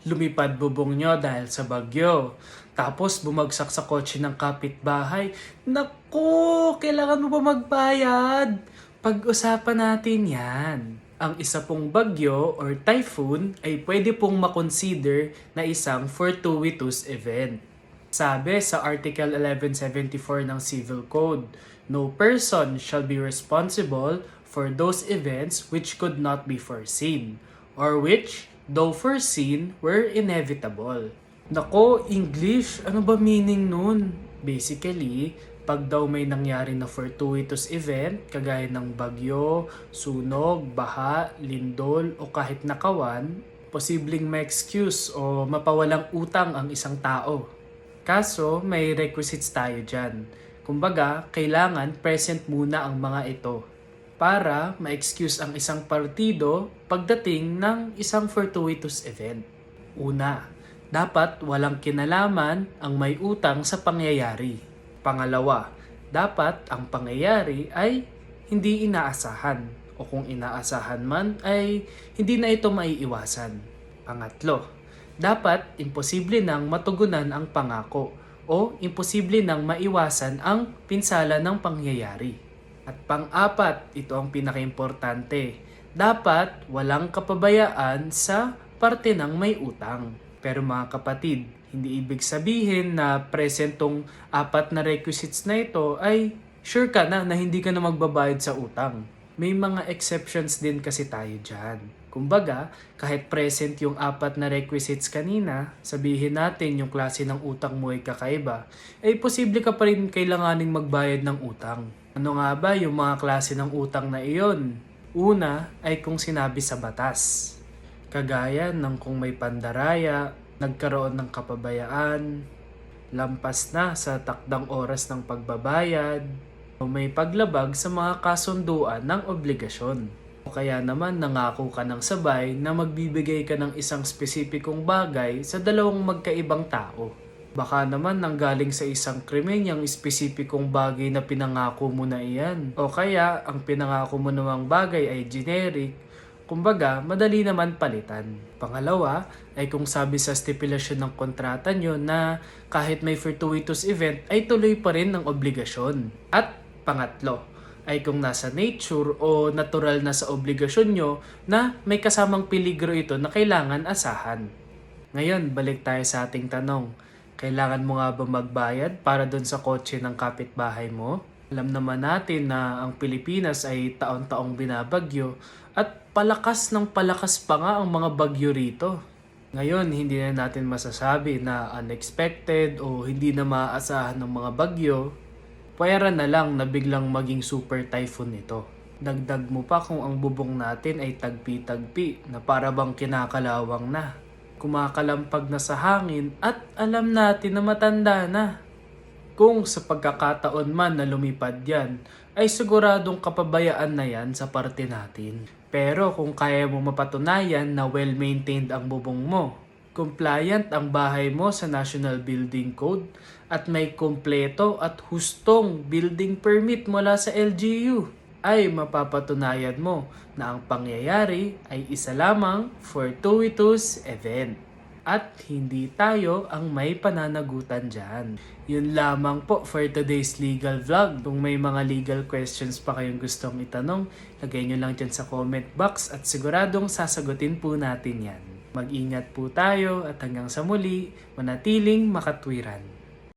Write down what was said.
lumipad bubong nyo dahil sa bagyo. Tapos bumagsak sa kotse ng kapitbahay. Naku, kailangan mo ba magbayad? Pag-usapan natin yan. Ang isa pong bagyo or typhoon ay pwede pong makonsider na isang fortuitous event. Sabi sa Article 1174 ng Civil Code, no person shall be responsible for those events which could not be foreseen, or which, though foreseen, were inevitable. Nako, English, ano ba meaning nun? Basically, pag daw may nangyari na fortuitous event, kagaya ng bagyo, sunog, baha, lindol, o kahit nakawan, posibleng ma-excuse o mapawalang utang ang isang tao. Kaso, may requisites tayo dyan. Kumbaga, kailangan present muna ang mga ito para ma-excuse ang isang partido pagdating ng isang fortuitous event. Una, dapat walang kinalaman ang may utang sa pangyayari. Pangalawa, dapat ang pangyayari ay hindi inaasahan o kung inaasahan man ay hindi na ito maiiwasan. Pangatlo, dapat imposible nang matugunan ang pangako o imposible nang maiwasan ang pinsala ng pangyayari. At pang-apat, ito ang pinakaimportante, dapat walang kapabayaan sa parte ng may utang. Pero mga kapatid, hindi ibig sabihin na presentong apat na requisites na ito ay sure ka na hindi ka na magbabayad sa utang. May mga exceptions din kasi tayo dyan. Kumbaga, kahit present yung apat na requisites kanina, sabihin natin yung klase ng utang mo ay kakaiba, ay posible ka pa rin kailanganing magbayad ng utang. Ano nga ba yung mga klase ng utang na iyon? Una ay kung sinabi sa batas. Kagaya ng kung may pandaraya, nagkaroon ng kapabayaan, lampas na sa takdang oras ng pagbabayad, o may paglabag sa mga kasunduan ng obligasyon. O kaya naman nangako ka ng sabay na magbibigay ka ng isang spesipikong bagay sa dalawang magkaibang tao. Baka naman nanggaling sa isang krimen yung espesipikong bagay na pinangako mo na iyan. O kaya ang pinangako mo namang bagay ay generic. Kumbaga, madali naman palitan. Pangalawa ay kung sabi sa stipulasyon ng kontrata nyo na kahit may fortuitous event ay tuloy pa rin ang obligasyon. At pangatlo ay kung nasa nature o natural na sa obligasyon nyo na may kasamang peligro ito na kailangan asahan. Ngayon, balik tayo sa ating tanong. Kailangan mo nga ba magbayad para doon sa kotse ng kapitbahay mo? Alam naman natin na ang Pilipinas ay taon-taong binabagyo at palakas ng palakas pa nga ang mga bagyo rito. Ngayon, hindi na natin masasabi na unexpected o hindi na maaasahan ng mga bagyo. Pwera na lang na biglang maging super typhoon ito. Dagdag mo pa kung ang bubong natin ay tagpi-tagpi na para bang kinakalawang na. Kumakalampag na sa hangin at alam natin na matanda na. Kung sa pagkakataon man na lumipad yan, ay siguradong kapabayaan na yan sa parte natin. Pero kung kaya mo mapatunayan na well-maintained ang bubong mo, compliant ang bahay mo sa National Building Code, at may kumpleto at hustong building permit mula sa LGU, ay mapapatunayan mo na ang pangyayari ay isa lamang fortuitous event. At hindi tayo ang may pananagutan dyan. Yun lamang po for today's legal vlog. Kung may mga legal questions pa kayong gustong itanong, lagay nyo lang dyan sa comment box at siguradong sasagutin po natin yan. Mag-ingat po tayo at hanggang sa muli, manatiling makatwiran.